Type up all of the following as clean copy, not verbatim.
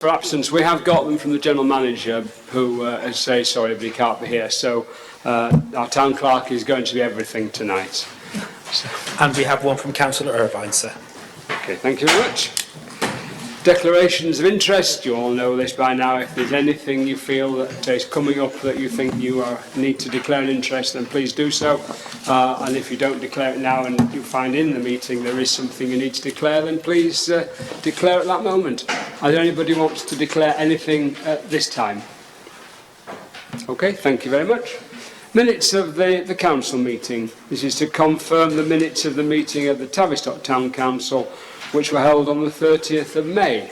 For absence, we have got them from the General Manager who has said sorry but he can't be here, so our Town Clerk is going to be everything tonight. So. And we have one from Councillor Irvine, sir. Okay, thank you very much. Declarations of interest, you all know this by now. If there's anything you feel that is coming up that you think you need to declare an interest, then please do so. And if you don't declare it now and you find in the meeting there is something you need to declare, then please declare at that moment. Are there anybody who wants to declare anything at this time? Okay, thank you very much. Minutes of the council meeting. This is to confirm the minutes of the meeting of the Tavistock Town Council, which were held on the 30th of May.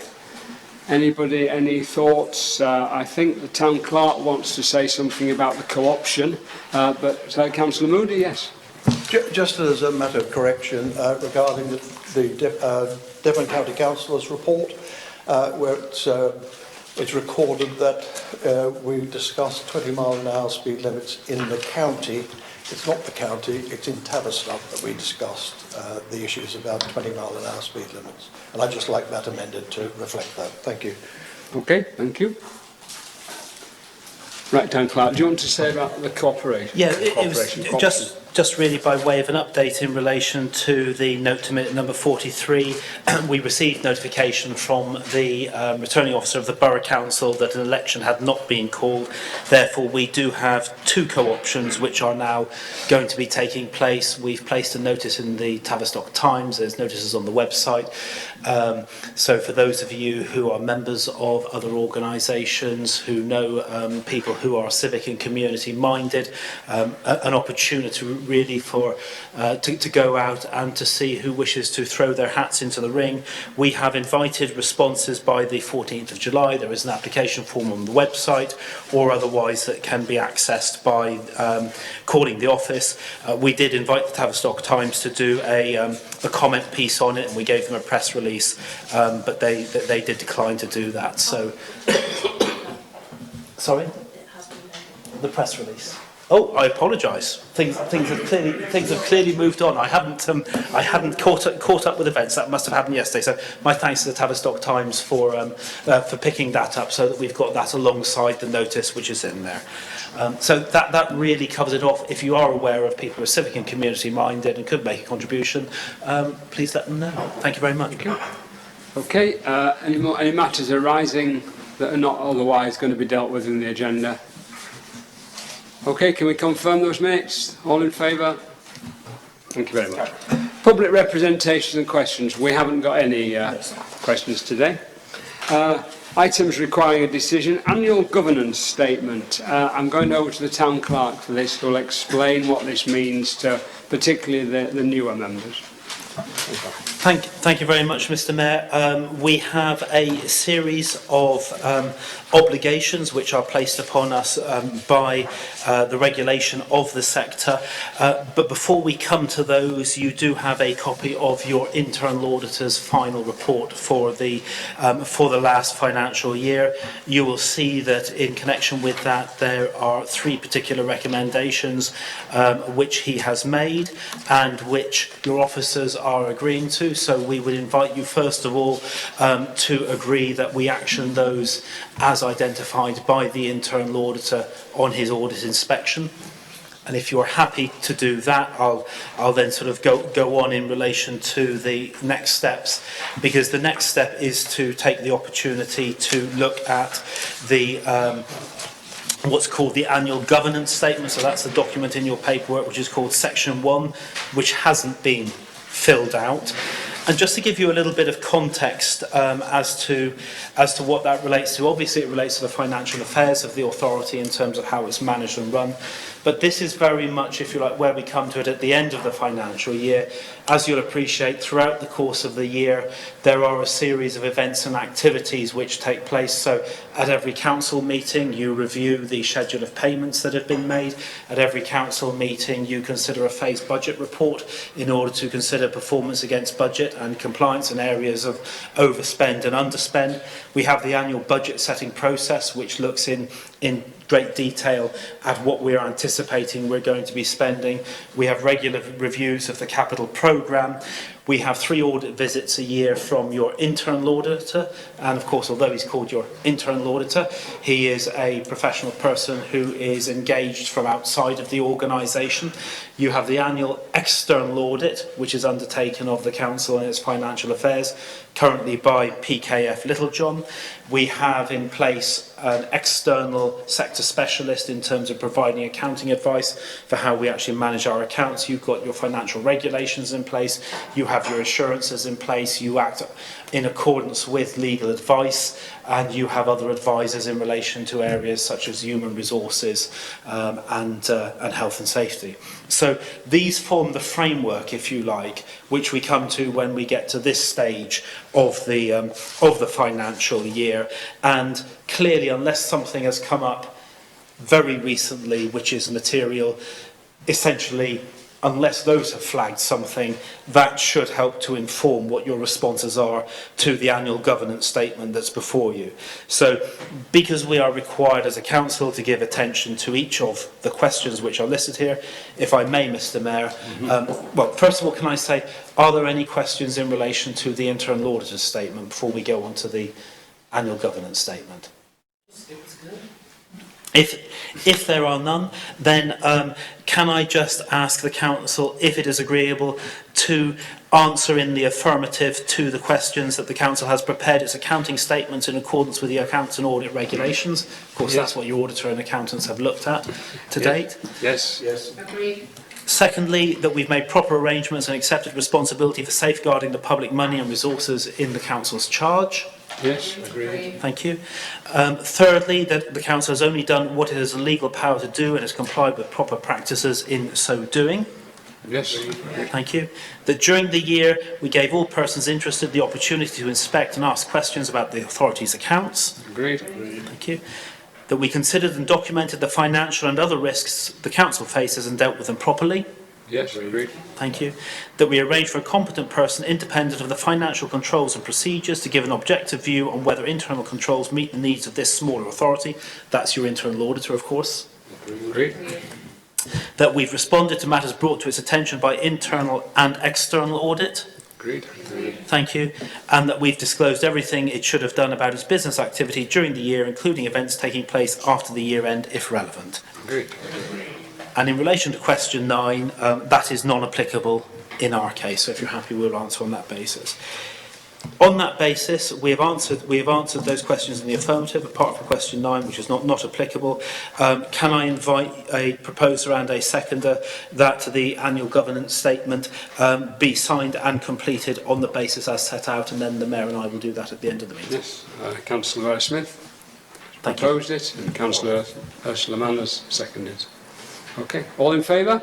Anybody, any thoughts? I think the Town Clerk wants to say something about the co-option, but Councillor Moody, yes. Just as a matter of correction, regarding the Devon County Councillor's report, where it's recorded that we discussed 20-mile-an-hour speed limits in the county. It's not the county, it's in Tavistock that we discussed the issues about 20-mile-an-hour speed limits. And I'd just like that amended to reflect that. Thank you. Okay, thank you. Right, Town Clerk, do you want to say about the cooperation? Yeah, it was just really by way of an update in relation to the note to minute number 43. We received notification from the returning officer of the Borough Council that an election had not been called. Therefore, we do have two co-options which are now going to be taking place. We've placed a notice in the Tavistock Times. There's notices on the website. So for those of you who are members of other organisations, who know people who are civic and community minded, an opportunity really for to go out and to see who wishes to throw their hats into the ring. We have invited responses by the 14th of July. There is an application form on the website or otherwise that can be accessed by calling the office. We did invite the Tavistock Times to do a comment piece on it, and we gave them a press release, but they did decline to do that. So, sorry, the press release. Oh, I apologise. Things have clearly moved on. I hadn't caught up with events. That must have happened yesterday. So my thanks to the Tavistock Times for picking that up, so that we've got that alongside the notice which is in there. So that really covers it off. If you are aware of people who are civic and community minded and could make a contribution, please let them know. Thank you very much. Okay. Any matters arising that are not otherwise going to be dealt with in the agenda? Okay, can we confirm those minutes? All in favour? Thank you very much. Public representations and questions. We haven't got any questions today. Items requiring a decision. Annual governance statement. I'm going over to the Town Clerk for this, who will explain what this means to particularly the newer members. Thank you very much, Mr. Mayor. We have a series of obligations which are placed upon us by the regulation of the sector. But before we come to those, you do have a copy of your internal auditor's final report for the last financial year. You will see that in connection with that there are three particular recommendations which he has made and which your officers are agreeing to. So we would invite you first of all to agree that we action those as identified by the internal auditor on his audit inspection. And if you're happy to do that, I'll then sort of go on in relation to the next steps, because the next step is to take the opportunity to look at the what's called the annual governance statement. So that's the document in your paperwork which is called section 1, which hasn't been filled out. And just to give you a little bit of context as to what that relates to, obviously it relates to the financial affairs of the authority in terms of how it's managed and run. But this is very much, if you like, where we come to it at the end of the financial year. As you'll appreciate, throughout the course of the year, there are a series of events and activities which take place. So at every council meeting, you review the schedule of payments that have been made. At every council meeting, you consider a phased budget report in order to consider performance against budget and compliance in areas of overspend and underspend. We have the annual budget setting process, which looks in in great detail at what we're anticipating we're going to be spending. We have regular reviews of the capital programme. We have 3 audit visits a year from your internal auditor, and of course, although he's called your internal auditor, he is a professional person who is engaged from outside of the organisation. You have the annual external audit, which is undertaken of the council and its financial affairs, currently by PKF Littlejohn. We have in place an external sector specialist in terms of providing accounting advice for how we actually manage our accounts. You've got your financial regulations in place, you have your assurances in place, you act in accordance with legal advice, and you have other advisors in relation to areas such as human resources and health and safety. So these form the framework, if you like, which we come to when we get to this stage of the financial year. And clearly, unless something has come up very recently, which is material, essentially, unless those have flagged something, that should help to inform what your responses are to the annual governance statement that's before you. So, because we are required as a council to give attention to each of the questions which are listed here, if I may, Mr. Mayor, well, first of all, can I say, are there any questions in relation to the internal auditor's statement before we go on to the annual governance statement? It was good. If there are none, then can I just ask the council if it is agreeable to answer in the affirmative to the questions that the council has prepared its accounting statements in accordance with the accounts and audit regulations. Of course, that's what your auditor and accountants have looked at to date. Yes. Yes. Agreed. Secondly, that we've made proper arrangements and accepted responsibility for safeguarding the public money and resources in the council's charge. Yes. Agreed. Thank you. Thirdly, that the council has only done what it has a legal power to do and has complied with proper practices in so doing. Yes. Thank you. That during the year we gave all persons interested the opportunity to inspect and ask questions about the authority's accounts. Agreed. Thank you. That we considered and documented the financial and other risks the council faces and dealt with them properly. Yes. Agreed. Thank you. That we arranged for a competent person independent of the financial controls and procedures to give an objective view on whether internal controls meet the needs of this smaller authority. That's your internal auditor, of course. Agreed. That we've responded to matters brought to its attention by internal and external audit. Agreed. Thank you. And that we've disclosed everything it should have done about its business activity during the year, including events taking place after the year end, if relevant. Agreed. And in relation to question 9, that is non-applicable in our case. So if you're happy, we'll answer on that basis. On that basis, we have answered those questions in the affirmative, apart from question 9, which is not applicable. Can I invite a proposer and a seconder that the annual governance statement be signed and completed on the basis as set out, and then the Mayor and I will do that at the end of the meeting. Yes. Councillor Smith Thank you. proposed it, and Councillor Ursula Mann has seconded. Okay. All in favour?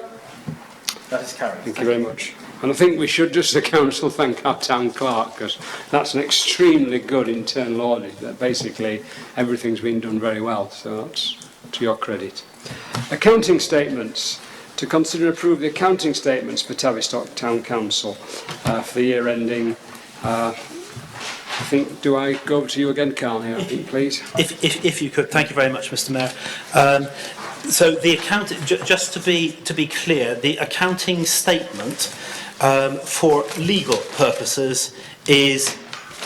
That is carried. Thank you very much. And I think we should, just as a council, thank our town clerk, because that's an extremely good internal audit, that basically everything's been done very well, so that's to your credit. Accounting statements. To consider and approve the accounting statements for Tavistock Town Council for the year ending. I think, do I go over to you again, Carl, here, I think, please? If you could, thank you very much, Mr. Mayor. So the just to be clear, the accounting statement for legal purposes is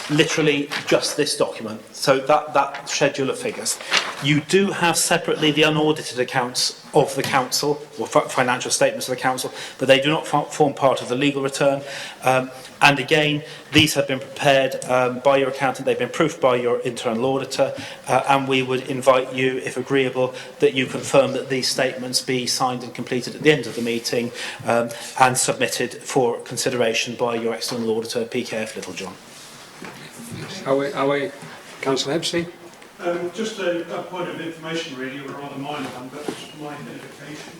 literally just this document. So that schedule of figures. You do have separately the unaudited accounts of the council, or financial statements of the council, but they do not form part of the legal return. And again, these have been prepared by your accountant, they've been proofed by your internal auditor, and we would invite you, if agreeable, that you confirm that these statements be signed and completed at the end of the meeting and submitted for consideration by your external auditor, PKF Littlejohn. Are we Councillor Hepsey? Just a point of information, really, a rather minor one, but just for my identification.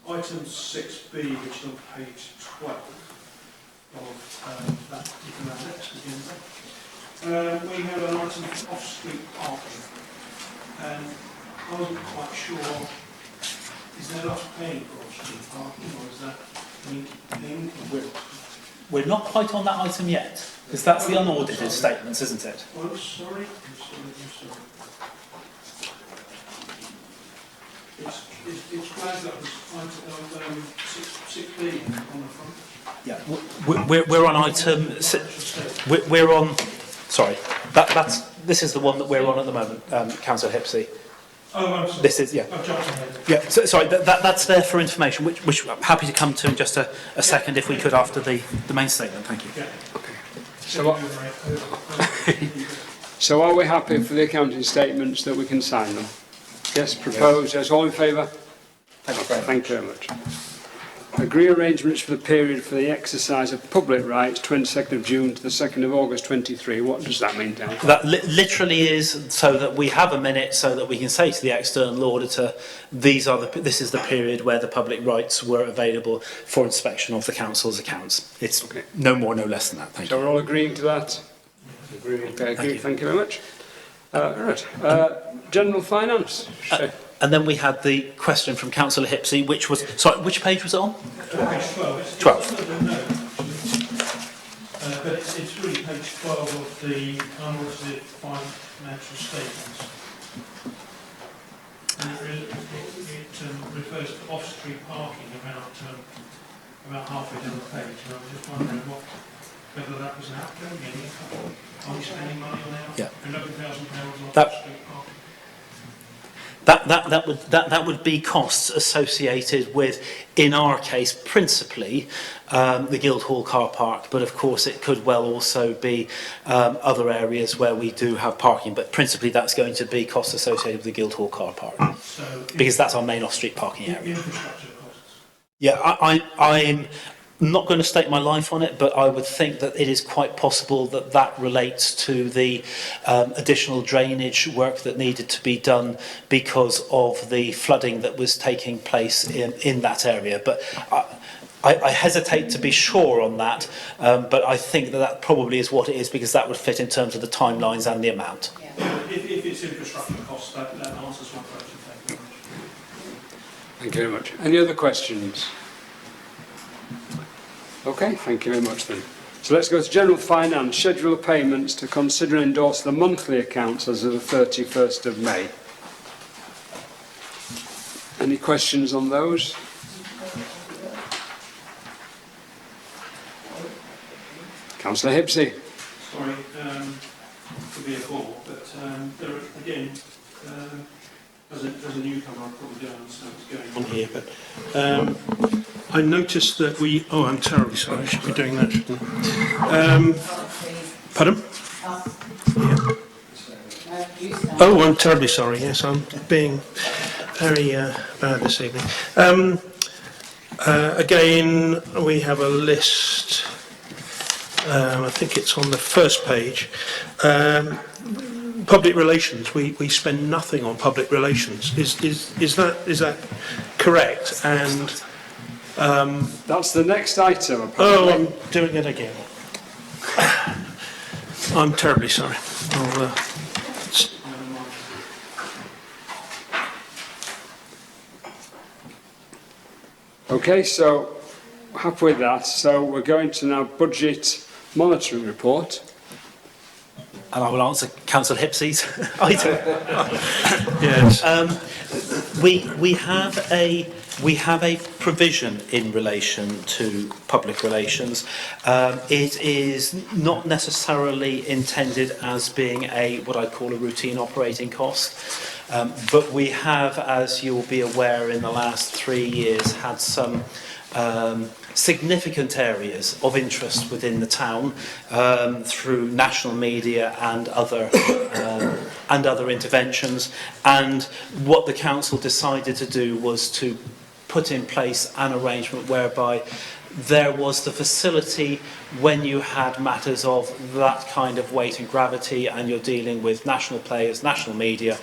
Item 6B, which is on page 12 of that particular agenda, we have an item for off-street parking, and I wasn't quite sure, is there not paying for off-street parking, or is that a thing? We're not quite on that item yet, because that's the unaudited statements, isn't it? Oh, sorry. It's flagged up as item 6B on the front. Yeah, we're on item. We're on. Sorry, this is the one that we're on at the moment, Councillor Hipsey. Oh, I'm sorry. This is, yeah. I've jumped ahead. Yeah, so, sorry, that's there for information, which I'm happy to come to in just a second if we could after the main statement. Thank you. Yeah. So are we happy for the accounting statements that we can sign them? Yes, proposed. Yes, all in favour? Thank you very much. Agree arrangements for the period for the exercise of public rights, 22nd of June to the 2nd of August 23. What does that mean, Dan? That literally is so that we have a minute so that we can say to the external auditor, this is the period where the public rights were available for inspection of the council's accounts. It's Okay. no more, no less than that. Thank So you. we're all agreeing to that? Okay, agree. Thank you very much. Right. General finance. And then we had the question from Councillor Hipsey, which was, sorry, which page was it on? Page 12. It's 12. It's not a note, actually. But it's really page 12 of the unaudited financial statements. And it refers to off-street parking about halfway down the page. And I was just wondering whether that was an outgoing, any income. Are we spending money on Yeah. £11,000 on That- off-street parking? That would be costs associated with, in our case, principally the Guildhall car park, but of course it could well also be other areas where we do have parking, but principally that's going to be costs associated with the Guildhall car park, So because that's our main off-street parking area. infrastructure costs. Yeah, I'm not going to stake my life on it, but I would think that it is quite possible that that relates to the additional drainage work that needed to be done because of the flooding that was taking place in that area. But I hesitate to be sure on that, but I think that probably is what it is, because that would fit in terms of the timelines and the amount. If it's infrastructure costs, that answers my question. Thank you very much. Thank you very much. Any other questions? Okay, thank you very much then. So let's go to general finance, schedule of payments to consider and endorse the monthly accounts as of the 31st of May. Any questions on those? Councillor Hipsey. Sorry to be a bore, but there are, again, as a newcomer, I probably don't understand what's going on here, but I noticed that oh, I'm terribly sorry, I should be doing that, shouldn't I? Pardon? Yeah. Oh, I'm terribly sorry, yes, I'm being very bad this evening. Again, we have a list, I think it's on the first page. Public relations, we spend nothing on public relations. Is that correct? And That's the next item, apparently. oh, I'm doing it again. I'm terribly sorry. Okay, so happy with that. So we're going to now budget monitoring report. And I will answer Councillor Hipsey's item. Yes. We have a provision in relation to public relations. It is not necessarily intended as being what I call a routine operating cost, but we have, as you'll be aware, in the last 3 years had some significant areas of interest within the town through national media and other interventions. And what the council decided to do was to put in place an arrangement whereby there was the facility, when you had matters of that kind of weight and gravity and you're dealing with national players, national media,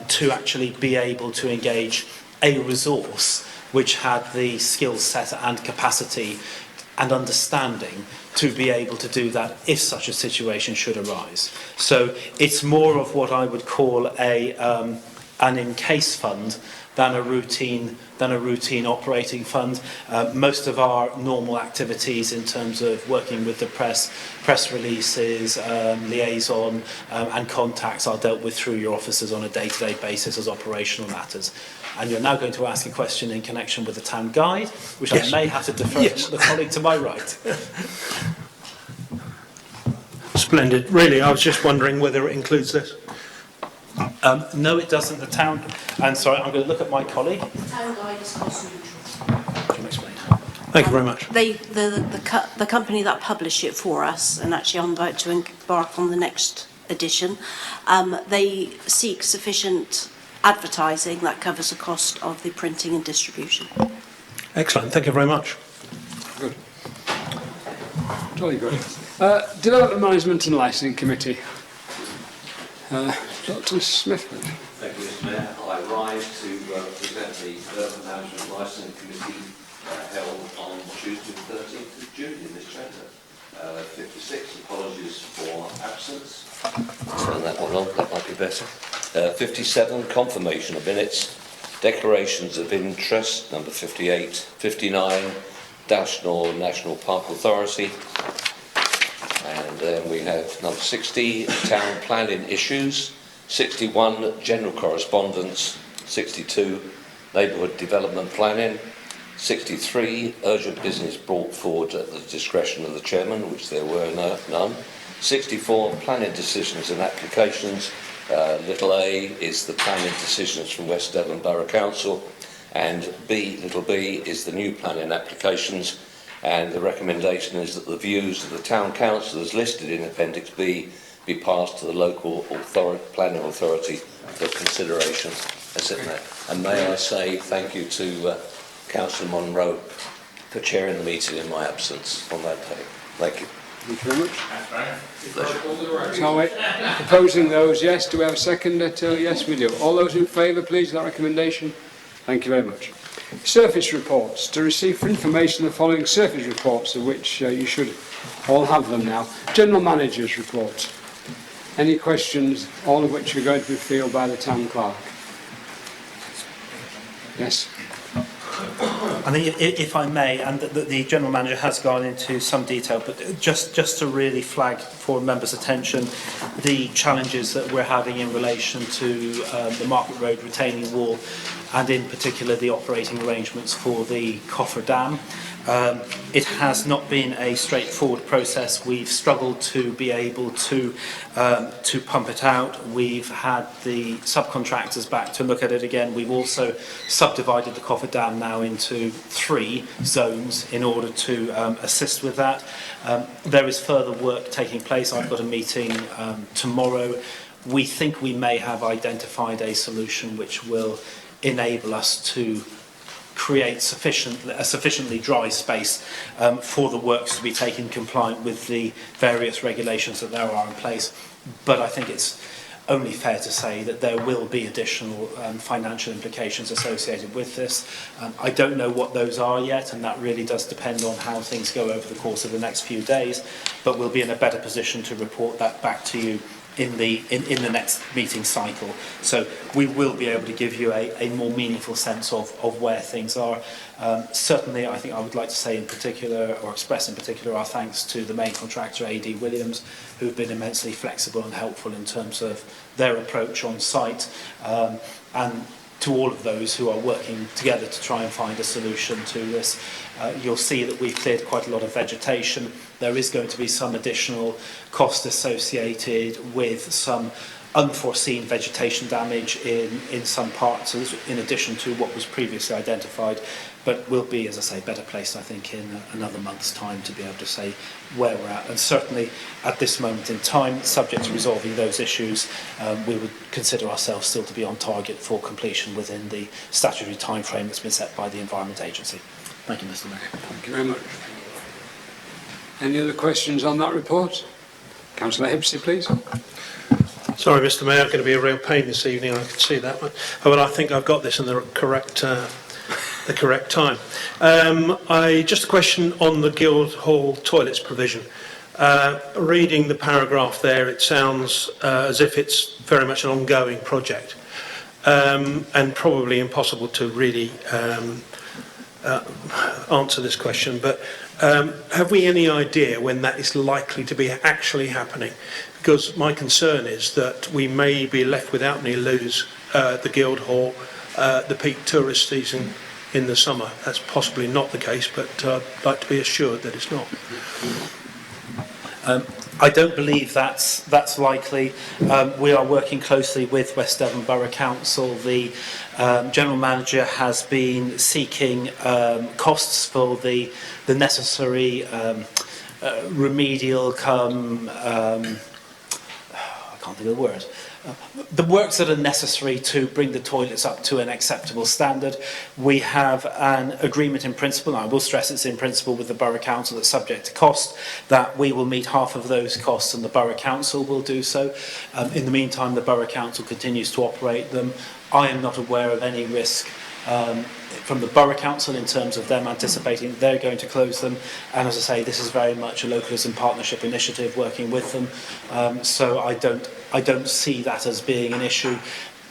to actually be able to engage a resource which had the skill set and capacity and understanding to be able to do that if such a situation should arise. So it's more of what I would call a an in-case fund than a routine operating fund. Most of our normal activities in terms of working with the press releases, liaison and contacts are dealt with through your officers on a day-to-day basis as operational matters. And you're now going to ask a question in connection with the town guide, which I may have to defer to the colleague to my right. Splendid. Really, I was just wondering whether it includes this. No, it doesn't. The town, and sorry, I'm going to look at my colleague. The town guide is cost neutral. Can you explain? Thank you very much. The company that publish it for us, and actually I'm about to embark on the next edition, they seek sufficient advertising that covers the cost of the printing and distribution. Excellent. Thank you very much. Good. Jolly good. Development Management and Licensing Committee. Dr. Smith. Thank you, Mr. Mayor. I rise to present the Development Management Licensing Committee held on Tuesday the 13th of June in this chamber. 56, apologies for absence. Turn that one on, that might be better. 57, confirmation of minutes. Declarations of interest, number 58. 59, National Park Authority. And then we have number 60, town planning issues. 61, general correspondence. 62, neighbourhood development planning. 63, urgent business brought forward at the discretion of the chairman, which there were none. 64, planning decisions and applications. Little a is the planning decisions from West Devon Borough Council, and little b is the new planning applications. And the recommendation is that the views of the town councillors listed in Appendix B be passed to the local planning authority for consideration. That's it, Mayor. And may I say thank you to Councillor Monroe for chairing the meeting in my absence on that day. Thank you. Thank you very much. So we're proposing those, yes. Do we have a second? Yes, we do. All those in favour, please, of that recommendation? Thank you very much. Surface reports. To receive for information the following surface reports, of which you should all have them now. General Manager's report. Any questions, all of which are going to be fielded by the Town Clerk? Yes. I think, if I may, and the General Manager has gone into some detail, but just to really flag for members' attention the challenges that we're having in relation to the Market Road retaining wall, and in particular the operating arrangements for the Coffer Dam. It has not been a straightforward process. We've struggled to be able to pump it out. We've had the subcontractors back to look at it again. We've also subdivided the Coffer Dam now into 3 zones in order to assist with that. There is further work taking place. I've got a meeting tomorrow. We think we may have identified a solution which will enable us to create a sufficiently dry space for the works to be taken compliant with the various regulations that there are in place. But I think it's only fair to say that there will be additional financial implications associated with this. I don't know what those are yet, and that really does depend on how things go over the course of the next few days, but we'll be in a better position to report that back to you in the next meeting cycle. So we will be able to give you a more meaningful sense of where things are. Certainly, I think I would like to say in particular, or express in particular, our thanks to the main contractor, AD Williams, who've been immensely flexible and helpful in terms of their approach on site, and to all of those who are working together to try and find a solution to this. You'll see that we've cleared quite a lot of vegetation. There is going to be some additional cost associated with some unforeseen vegetation damage in some parts, in addition to what was previously identified, but we'll be, as I say, better placed, I think, in another month's time to be able to say where we're at. And certainly at this moment in time, subject to resolving those issues, we would consider ourselves still to be on target for completion within the statutory timeframe that's been set by the Environment Agency. Thank you, Mr. Mayor. Thank you very much. Any other questions on that report? Councillor Hipsey, please. Sorry, Mr. Mayor, I'm going to be a real pain this evening. I can see that one. But I think I've got this in the correct time. Just a question on the Guildhall toilets provision. Reading the paragraph there, it sounds as if it's very much an ongoing project. and probably impossible to really answer this question, but have we any idea when that is likely to be actually happening? Because my concern is that we may be left without any lose the Guildhall, the peak tourist season in the summer. That's possibly not the case, but I'd like to be assured that it's not. I don't believe that's likely. We are working closely with West Devon Borough Council. The General Manager has been seeking costs for the necessary remedial I can't think of the word. The works that are necessary to bring the toilets up to an acceptable standard. We have an agreement in principle, and I will stress it's in principle with the Borough Council that's subject to cost, that we will meet half of those costs and the Borough Council will do so. In the meantime, the Borough Council continues to operate them. I am not aware of any risk from the Borough Council in terms of them anticipating they're going to close them. And as I say, this is very much a localism partnership initiative working with them. So I don't see that as being an issue.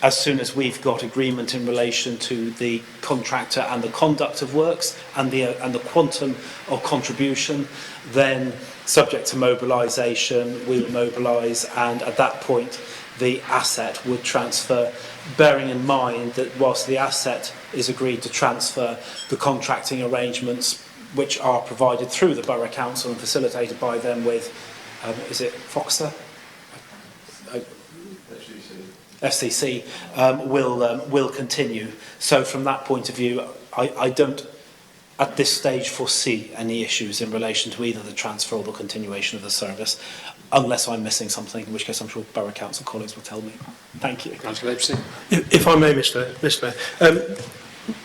As soon as we've got agreement in relation to the contractor and the conduct of works and the quantum of contribution, then subject to mobilisation, we will mobilise, and at that point the asset would transfer, bearing in mind that whilst the asset is agreed to transfer, the contracting arrangements which are provided through the Borough Council and facilitated by them with, is it Foxter? FCC will continue. So from that point of view, I don't at this stage foresee any issues in relation to either the transfer or the continuation of the service, unless I'm missing something, in which case I'm sure Borough Council colleagues will tell me. Thank you. Councillor Epstein. If I may, Mr. Mayor,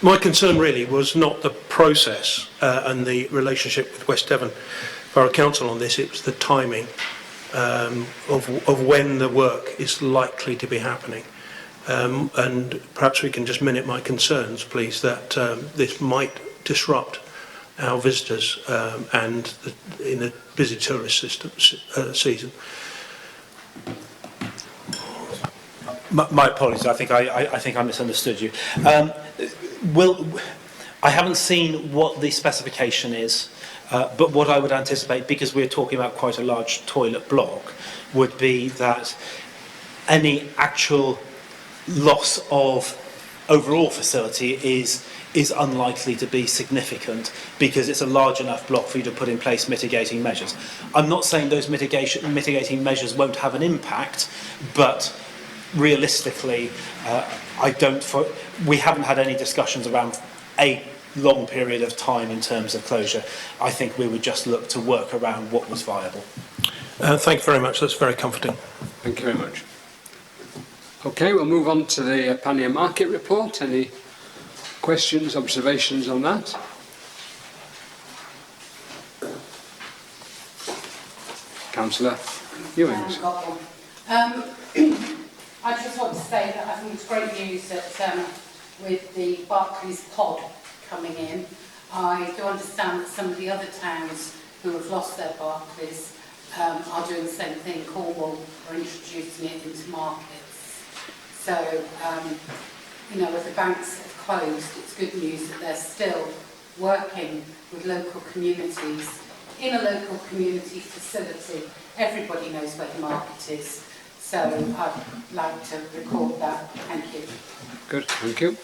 my concern really was not the process and the relationship with West Devon Borough Council on this, it was the timing of when the work is likely to be happening. And perhaps we can just minute my concerns, please, that this might disrupt our visitors in a busy tourist season. My apologies. I think I misunderstood you. I haven't seen what the specification is, but what I would anticipate, because we're talking about quite a large toilet block, would be that any actual loss of overall facility is unlikely to be significant, because it's a large enough block for you to put in place mitigating measures. I'm not saying those mitigating measures won't have an impact, but realistically, we haven't had any discussions around a long period of time in terms of closure. I think we would just look to work around what was viable. Thank you very much. That's very comforting. Thank you very much. Okay, we'll move on to the Pannier Market report. Any questions, observations on that? Councillor Ewings. I just want to say that I think it's great news that with the Barclays pod coming in, I do understand that some of the other towns who have lost their Barclays are doing the same thing. Cornwall are introducing it into markets. So, with the banks have closed, it's good news that they're still working with local communities in a local community facility. Everybody knows where the market is. So I'd like to record that. Thank you. Good, thank you.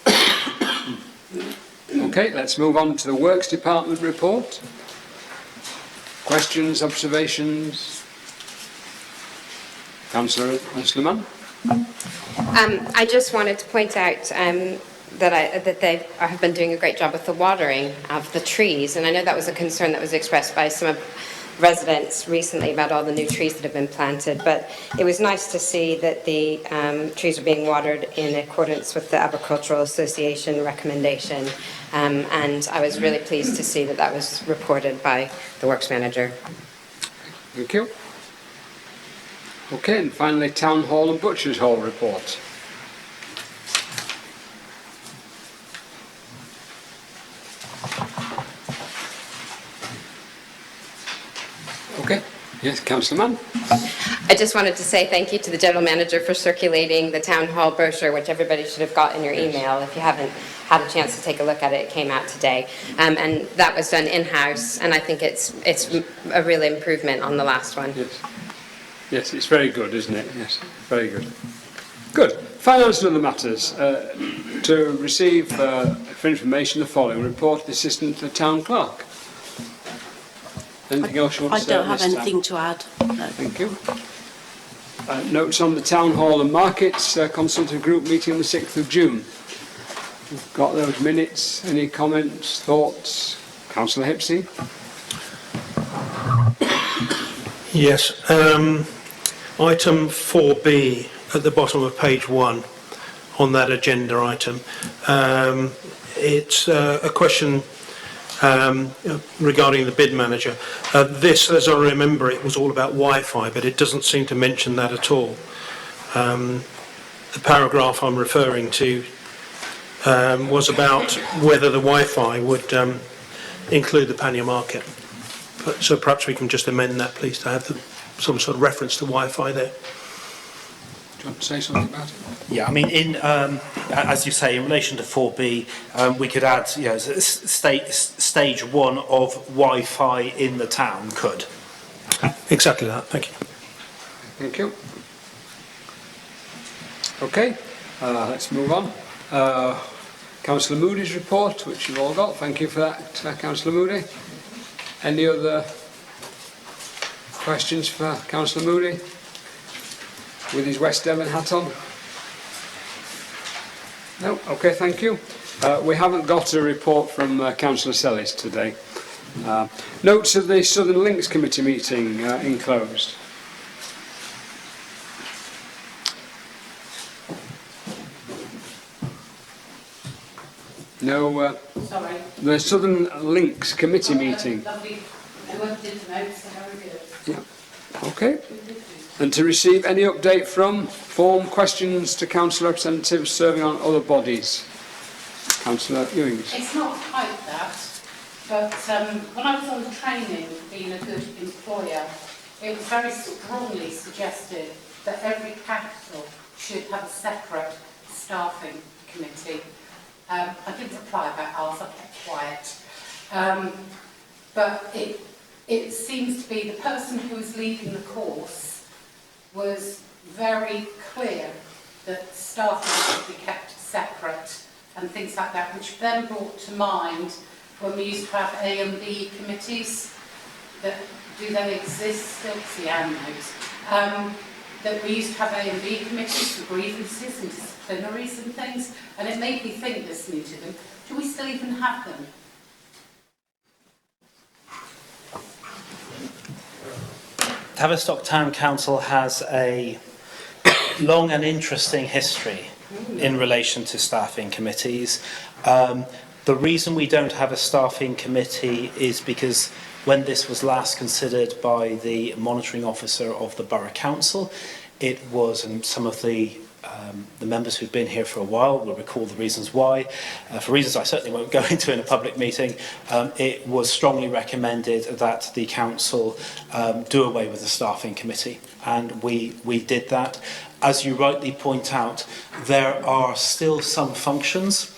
Okay, let's move on to the Works Department report. Questions, observations? Councillor Mann. I just wanted to point out that they have been doing a great job with the watering of the trees, and I know that was a concern that was expressed by some of residents recently about all the new trees that have been planted, but it was nice to see that the trees are being watered in accordance with the Agricultural Association recommendation, and I was really pleased to see that that was reported by the Works Manager. Thank you. Okay, and finally Town Hall and Butchers Hall report. Okay, yes, Councillor Mann. I just wanted to say thank you to the General Manager for circulating the Town Hall brochure, which everybody should have got in your email. If you haven't had a chance to take a look at it, it came out today. And that was done in-house, and I think it's a real improvement on the last one. Yes. Yes, it's very good, isn't it? Yes, very good. Good. Finance and other matters. To receive for information the following report of the Assistant to the Town Clerk. Anything else you want I to say? don't have at this anything to add. No. Thank you. Notes on the Town Hall and Markets Consultative Group meeting on the 6th of June. We've got those minutes. Any comments, thoughts? Councillor Hipsey? Yes. Item 4B at the bottom of page 1 on that agenda item. It's a question regarding the bid manager. This, as I remember, it was all about Wi-Fi, but it doesn't seem to mention that at all. The paragraph I'm referring to was about whether the Wi-Fi would include the Pannier Market. So perhaps we can just amend that, please, to have some sort of reference to Wi-Fi there. Do you want to say something about it? Yeah, I mean, as you say, in relation to 4B, we could add, you know, stage 1 of Wi-Fi in the town could. Exactly that, thank you. Thank you. Okay, let's move on. Councillor Moody's report, which you've all got. Thank you for that, Councillor Moody. Any other questions for Councillor Moody with his West Devon hat on? No? Okay, thank you. We haven't got a report from Councillor Sellis today. Notes of the Southern Links Committee meeting enclosed. No, Sorry. the Southern Links Committee meeting. Lovely. Whoever did the notes, they're very good. Yeah. Okay. And to receive any update from, form questions to council representatives serving on other bodies. Councillor Ewings. It's not quite that, but when I was on the training being a good employer, it was very strongly suggested that every council should have a separate staffing committee. I didn't reply about ours, I kept quiet. But it seems to be the person who was leading the course was very clear that staffing should be kept separate and things like that, which then brought to mind when we used to have A and B committees. That, do they exist still? See, Anne knows. That we used to have A and B committees for grievances and disciplinaries and things, and it made me think, listening to them, do we still even have them? Tavistock Town Council has a long and interesting history in relation to staffing committees. The reason we don't have a staffing committee is because when this was last considered by the monitoring officer of the Borough Council, it was, and some of the members who've been here for a while will recall the reasons why. For reasons I certainly won't go into in a public meeting, it was strongly recommended that the council do away with the staffing committee, and we did that. As you rightly point out, there are still some functions.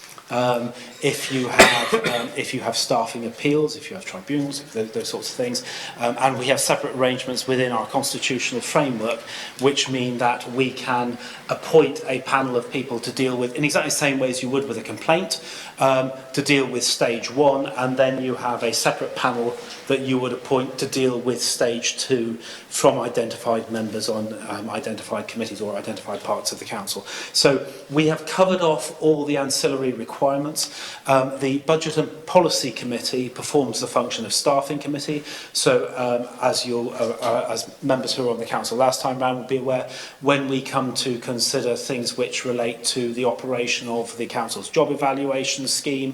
If you have staffing appeals, if you have tribunals, those sorts of things, and we have separate arrangements within our constitutional framework, which mean that we can appoint a panel of people to deal with, in exactly the same way as you would with a complaint, to deal with stage 1, and then you have a separate panel that you would appoint to deal with stage 2 from identified members on identified committees or identified parts of the council. So we have covered off all the ancillary requirements. The Budget and Policy Committee performs the function of staffing committee. So as members who were on the council last time round will be aware, when we come to consider things which relate to the operation of the council's job evaluation scheme,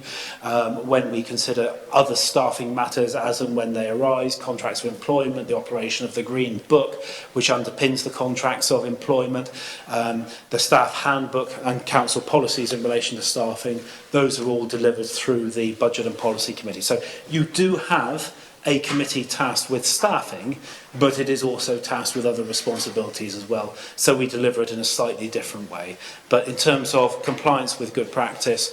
when we consider other staffing matters as and when they arise, contracts of employment, the operation of the Green Book, which underpins the contracts of employment, the staff handbook and council policies in relation to staffing, those are all delivered through the Budget and Policy Committee. So you do have a committee tasked with staffing, but it is also tasked with other responsibilities as well. So we deliver it in a slightly different way. But in terms of compliance with good practice,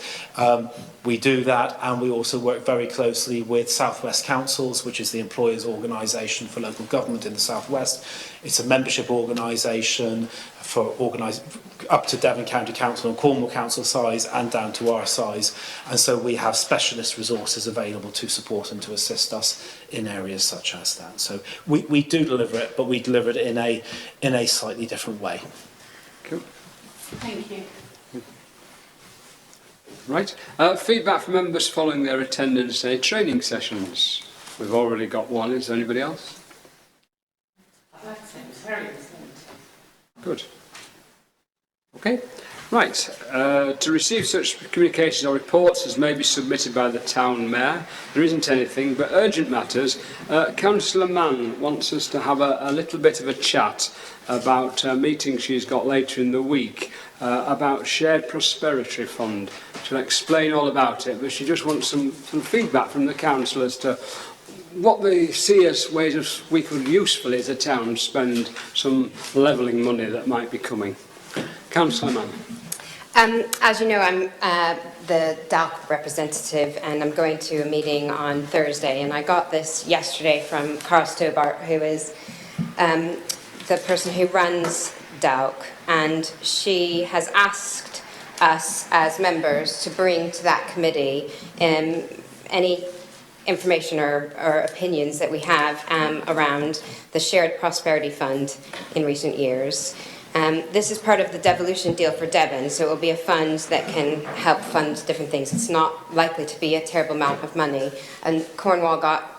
we do that, and we also work very closely with South West Councils, which is the employers' organisation for local government in the South West. It's a membership organisation for up to Devon County Council and Cornwall Council size and down to our size. And so we have specialist resources available to support and to assist us in areas such as that. So we do deliver it, but we deliver it in a slightly different way. Cool. Thank you. Right. Feedback from members following their attendance at training sessions. We've already got one. Is there anybody else? I'd like to say it was very informative. Good. Okay. Right. To receive such communications or reports as may be submitted by the town mayor, there isn't anything, but urgent matters. Councillor Mann wants us to have a little bit of a chat about a meeting she's got later in the week about Shared Prosperity Fund. She'll explain all about it, but she just wants some feedback from the council as to what they see as ways of we could usefully as a town spend some levelling money that might be coming. Councillor Mann. As you know, I'm the DALC representative, and I'm going to a meeting on Thursday, and I got this yesterday from Cara Stobart, who is the person who runs DALC, and she has asked us as members to bring to that committee any information or opinions that we have around the Shared Prosperity Fund in recent years. This is part of the devolution deal for Devon, so it will be a fund that can help fund different things. It's not likely to be a terrible amount of money, and Cornwall got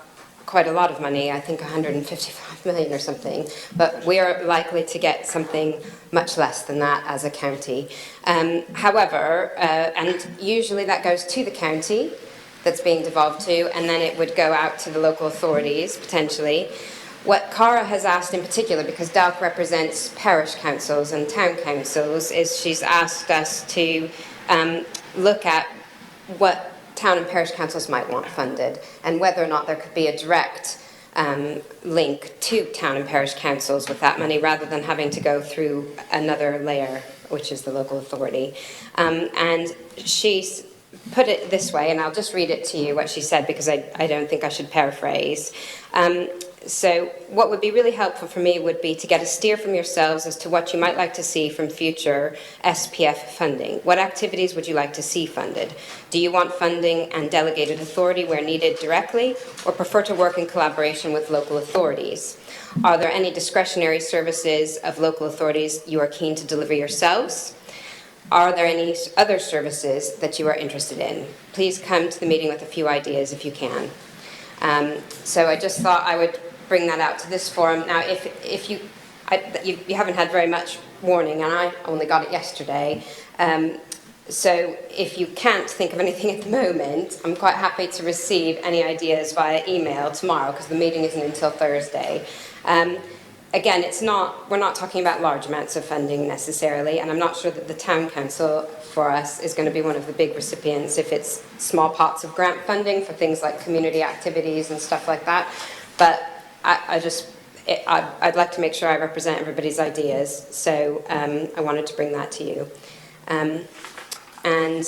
quite a lot of money, I think 155 million or something, but we are likely to get something much less than that as a county. However, and usually that goes to the county that's being devolved to, and then it would go out to the local authorities, potentially. What Cara has asked in particular, because DALC represents parish councils and town councils, is she's asked us to look at what town and parish councils might want funded, and whether or not there could be a direct link to town and parish councils with that money, rather than having to go through another layer, which is the local authority. And she's put it this way, and I'll just read it to you, what she said, because I don't think I should paraphrase. So what would be really helpful for me would be to get a steer from yourselves as to what you might like to see from future SPF funding. What activities would you like to see funded? Do you want funding and delegated authority where needed directly, or prefer to work in collaboration with local authorities? Are there any discretionary services of local authorities you are keen to deliver yourselves? Are there any other services that you are interested in? Please come to the meeting with a few ideas if you can. So I just thought I would bring that out to this forum. Now, if you haven't had very much warning, and I only got it yesterday, so if you can't think of anything at the moment, I'm quite happy to receive any ideas via email tomorrow, because the meeting isn't until Thursday. Again, we're not talking about large amounts of funding necessarily, and I'm not sure that the town council for us is going to be one of the big recipients if it's small pots of grant funding for things like community activities and stuff like that. But I'd like to make sure I represent everybody's ideas, so I wanted to bring that to you. And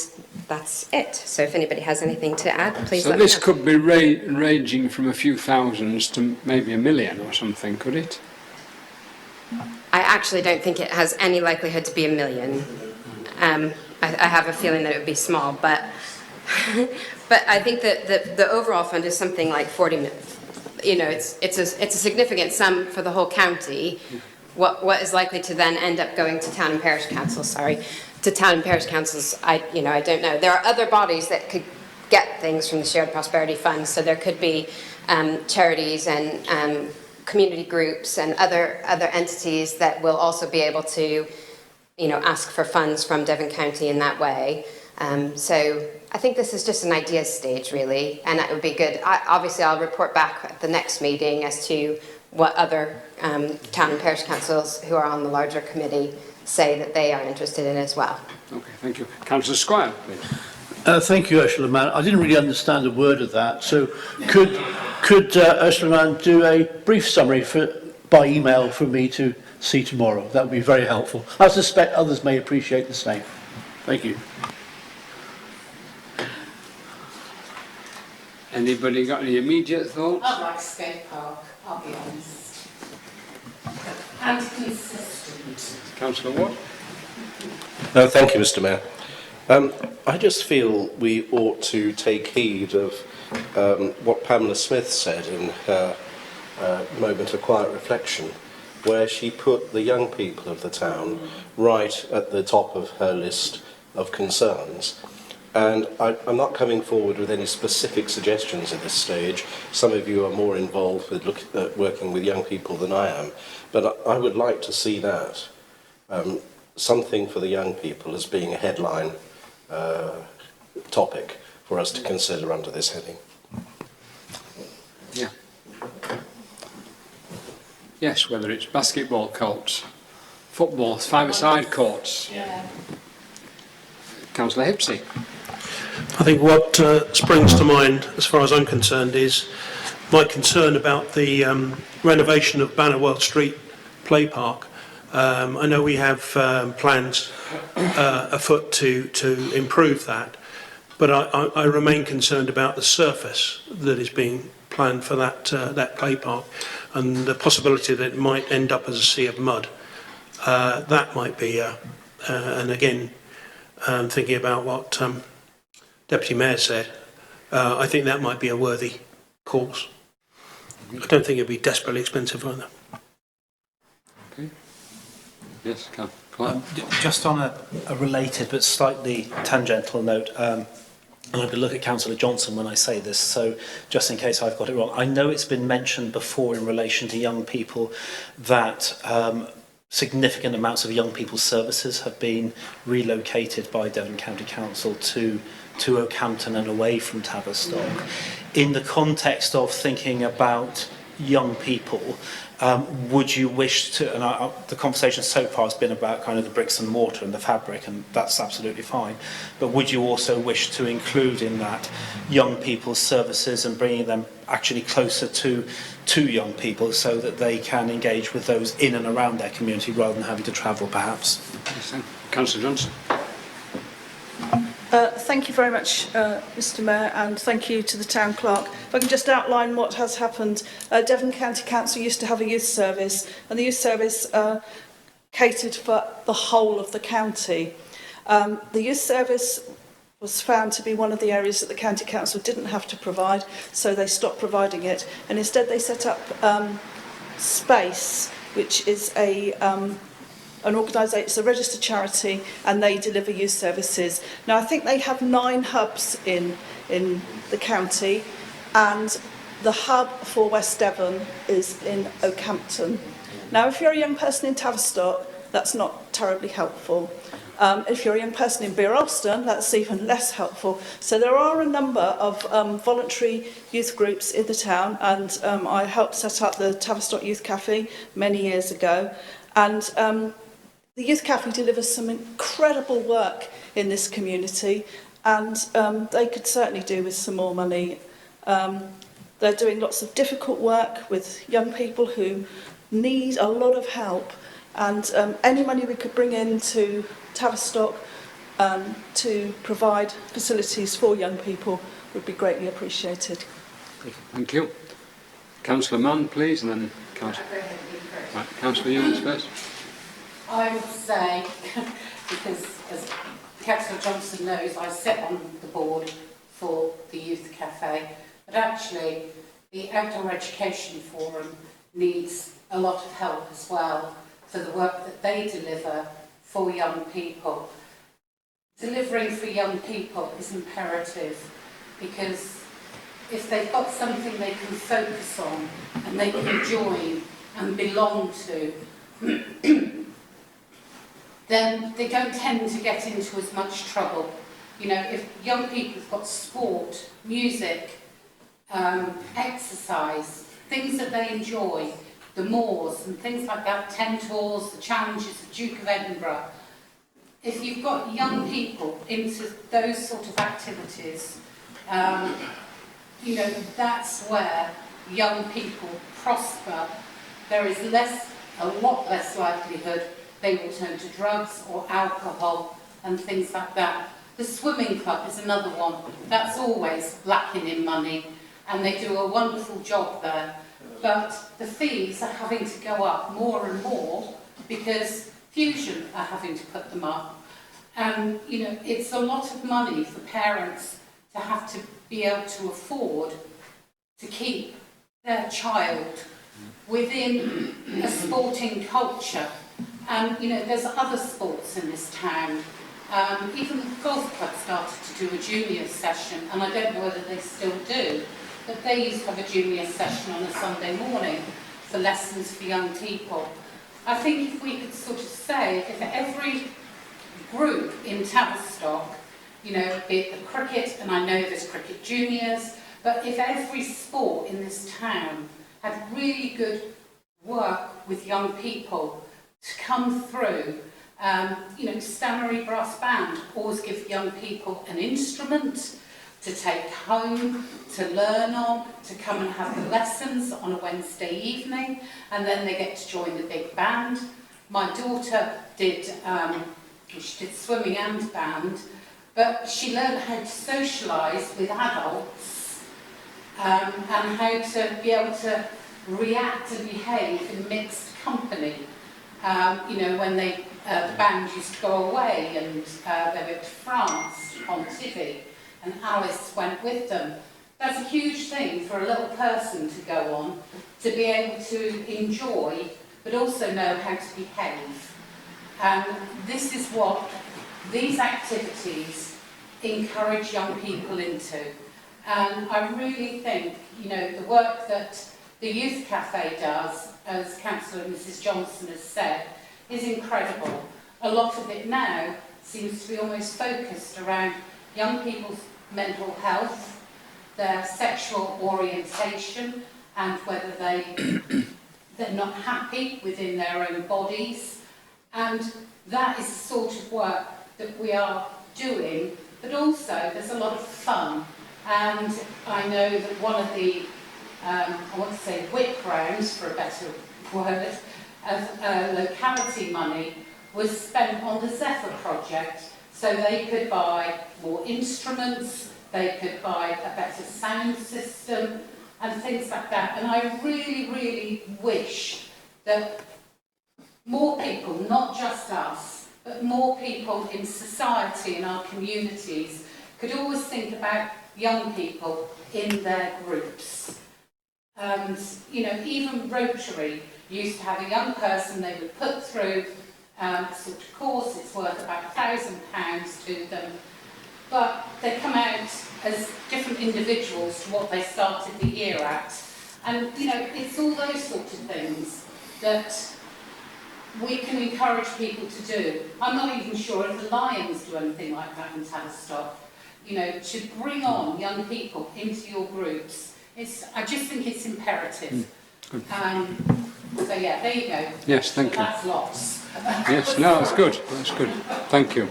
that's it. So if anybody has anything to add, please let me know. So this could be ranging from a few thousands to maybe $1 million or something, could it? I actually don't think it has any likelihood to be $1 million. I have a feeling that it would be small, but but I think that the overall fund is something like 40 million. You know, it's a significant sum for the whole county. What is likely to then end up going to town and parish councils? To town and parish councils, I don't know. There are other bodies that could get things from the Shared Prosperity Fund, so there could be charities and community groups and other entities that will also be able to, ask for funds from Devon County in that way. So I think this is just an idea stage, really, and it would be good. Obviously, I'll report back at the next meeting as to what other town and parish councils who are on the larger committee say that they are interested in as well. Okay, thank you. Councillor Squire, please. Thank you, Ursula Mann. I didn't really understand a word of that. So could Could Ursula Mann do a brief summary by email for me to see tomorrow? That would be very helpful. I suspect others may appreciate the same. Thank you. Anybody got any immediate thoughts? I'd like a skate park, I'll be honest. And consistent. Councillor Ward? No, thank you, Mr. Mayor. I just feel we ought to take heed of what Pamela Smith said in her moment of quiet reflection, where she put the young people of the town right at the top of her list of concerns. And I'm not coming forward with any specific suggestions at this stage. Some of you are more involved with working with young people than I am, but I would like to see that. Something for the young people as being a headline topic for us to consider under this heading. Yeah. Yes, whether it's basketball courts, football, five-a-side courts. Yeah. Councillor Hipsey. I think what springs to mind, as far as I'm concerned, is my concern about the renovation of Bannerwell Street Play Park. I know we have plans afoot to improve that, but I remain concerned about the surface that is being planned for that play park, and the possibility that it might end up as a sea of mud. That might be, and again, thinking about what Deputy Mayor said, I think that might be a worthy cause. I don't think it'd be desperately expensive either. Okay. Yes, Clive. Just on a related but slightly tangential note, and I'm going to look at Councillor Johnson when I say this, so just in case I've got it wrong. I know it's been mentioned before in relation to young people that significant amounts of young people's services have been relocated by Devon County Council to Oakhampton and away from Tavistock. In the context of thinking about young people, would you wish to, and the conversation so far has been about kind of the bricks and mortar and the fabric, and that's absolutely fine, but would you also wish to include in that young people's services and bringing them actually closer to young people so that they can engage with those in and around their community rather than having to travel perhaps? Councillor Johnson. Thank you very much, Mr Mayor, and thank you to the Town Clerk. If I can just outline what has happened. Devon County Council used to have a youth service, and the youth service catered for the whole of the county. The youth service was found to be one of the areas that the County Council didn't have to provide, so they stopped providing it, and instead they set up Space, which is an organisation, it's a registered charity, and they deliver youth services. Now, I think they have 9 hubs in the county, and the hub for West Devon is in Oakhampton. Now, if you're a young person in Tavistock, that's not terribly helpful. If you're a young person in Bere Alston, that's even less helpful. So there are a number of voluntary youth groups in the town, and I helped set up the Tavistock Youth Cafe many years ago. And the Youth Cafe delivers some incredible work in this community, and they could certainly do with some more money. They're doing lots of difficult work with young people who need a lot of help, and any money we could bring into Tavistock to provide facilities for young people would be greatly appreciated. Thank you. Councillor Mann, please, and then Councillor Ewens first. I would say, because as Councillor Johnson knows, I sit on the board for the Youth Cafe, but actually the Outdoor Education Forum needs a lot of help as well for the work that they deliver for young people. Delivering for young people is imperative, because if they've got something they can focus on and they can join and belong to, then they don't tend to get into as much trouble. You know, if young people have got sport, music, exercise, things that they enjoy, the moors and things like that, 10 tours, the challenges of Duke of Edinburgh, if you've got young people into those sort of activities, you know, that's where young people prosper, there is a lot less likelihood they will turn to drugs or alcohol and things like that. The swimming club is another one. That's always lacking in money, and they do a wonderful job there. But the fees are having to go up more and more because Fusion are having to put them up. And, you know, it's a lot of money for parents to have to be able to afford to keep their child within a sporting culture. And, you know, there's other sports in this town. Even the golf club started to do a junior session, and I don't know whether they still do, but they used to have a junior session on a Sunday morning for lessons for young people. I think if we could sort of say, if every group in Tavistock, you know, be it the cricket, and I know there's cricket juniors, but if every sport in this town had really good work with young people to come through, you know, Stannery Brass Band always give young people an instrument to take home, to learn on, to come and have the lessons on a Wednesday evening, and then they get to join the big band. My daughter did, she did swimming and band, but she learned how to socialise with adults and how to be able to react and behave in mixed company. You know, when the band used to go away and they went to France on Tivy, and Alice went with them. That's a huge thing for a little person to go on, to be able to enjoy, but also know how to behave. And this is what these activities encourage young people into. And I really think, you know, the work that the Youth Cafe does, as Councillor Mrs Johnson has said, is incredible. A lot of it now seems to be almost focused around young people's mental health, their sexual orientation, and whether they're not happy within their own bodies. And that is the sort of work that we are doing, but also there's a lot of fun. And I know that one of the, I want to say whip rounds, for a better word, of locality money was spent on the Zephyr project, so they could buy more instruments, they could buy a better sound system and things like that. And I really, really wish that more people, not just us, but more people in society, in our communities, could always think about young people in their groups. And, you know, even Rotary used to have a young person they would put through a sort of course. It's worth about £1,000 to them. But they come out as different individuals to what they started the year at. And, you know, it's all those sorts of things that we can encourage people to do. I'm not even sure if the Lions do anything like that in Tavistock. You know, to bring on young people into your groups. I just think it's imperative. So yeah, there you go. Yes, thank you. That's lots. Yes, no, that's good. That's good. Thank you.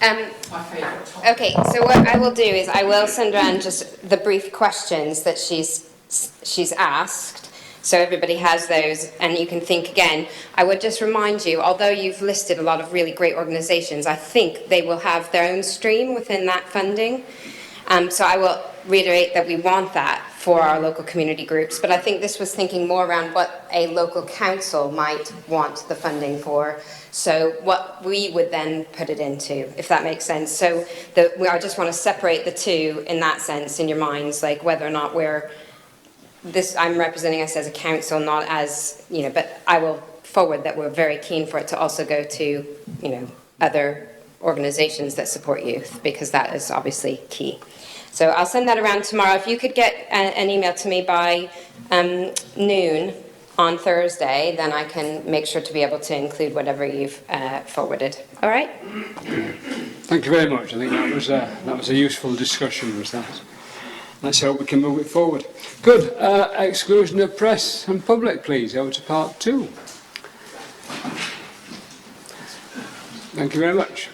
My favourite topic. Okay, so what I will do is I will send around just the brief questions that she's asked, so everybody has those and you can think again. I would just remind you, although you've listed a lot of really great organisations, I think they will have their own stream within that funding. So I will reiterate that we want that for our local community groups, but I think this was thinking more around what a local council might want the funding for, so what we would then put it into, if that makes sense. So I just want to separate the two in that sense in your minds, like whether or not I'm representing us as a council, not as, you know, but I will forward that we're very keen for it to also go to, you know, other organisations that support youth, because that is obviously key. So I'll send that around tomorrow. If you could get an email to me by noon on Thursday, then I can make sure to be able to include whatever you've forwarded. All right? Thank you very much. I think that was a useful discussion, was that? Let's hope we can move it forward. Good. Exclusion of press and public, please. Over to part 2. Thank you very much.